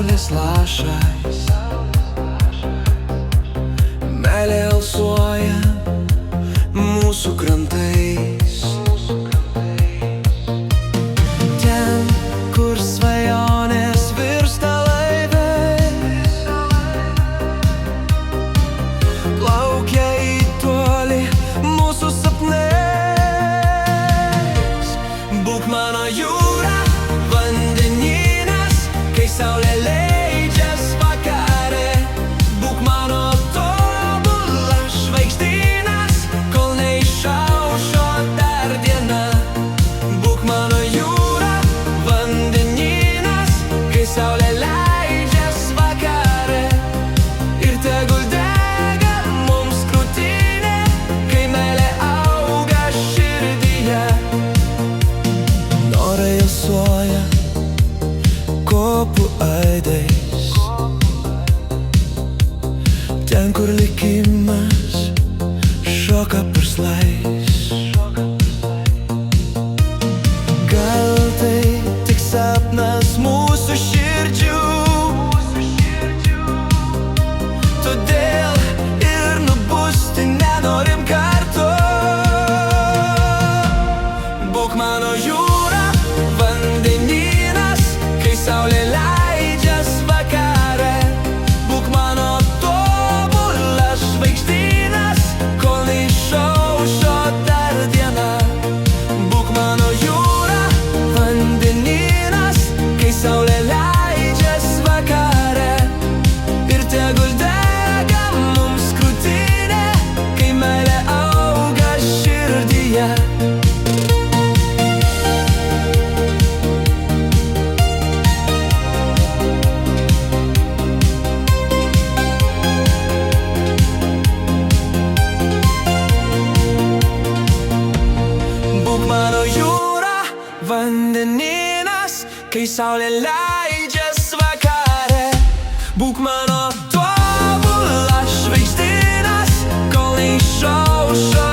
saulės lašas, meilė alsuoja mūsų krantais. Ten, kur svajonės virsta laivais, plaukia į tolį mūsų sapnais. Būk mano jūra, vandenynas, kai saulė leidžias vakare. Būk mano tobulas žvaigždynas, kol neišaušo dar diena. Būk mano jūra, vandenynas, kai saulė leidžias vakare. Ir tegul dega mums krūtinė, kai meilė auga širdyje. Norai alsuoja kopų aidais, ten, kur likimas šoka purslais. Gal tai tik sapnas mūsų širdžių, todėl ir nubusti nenorim kartu. Būk mano jūra, vandenynas, kai saulė leidžias vakare. Būk mano tobulas žvaigždynas, kol neišaušo dar diena. Būk mano jūra, vandenynas, kai saulė leidžias vakare. Ir tegul dega mums krūtinė, kai meilė auga širdyje. Būk mano jūra, vandenynas, kai saulė leidžias vakare. Būk mano tobulas žvaigždynas, kol neišaušo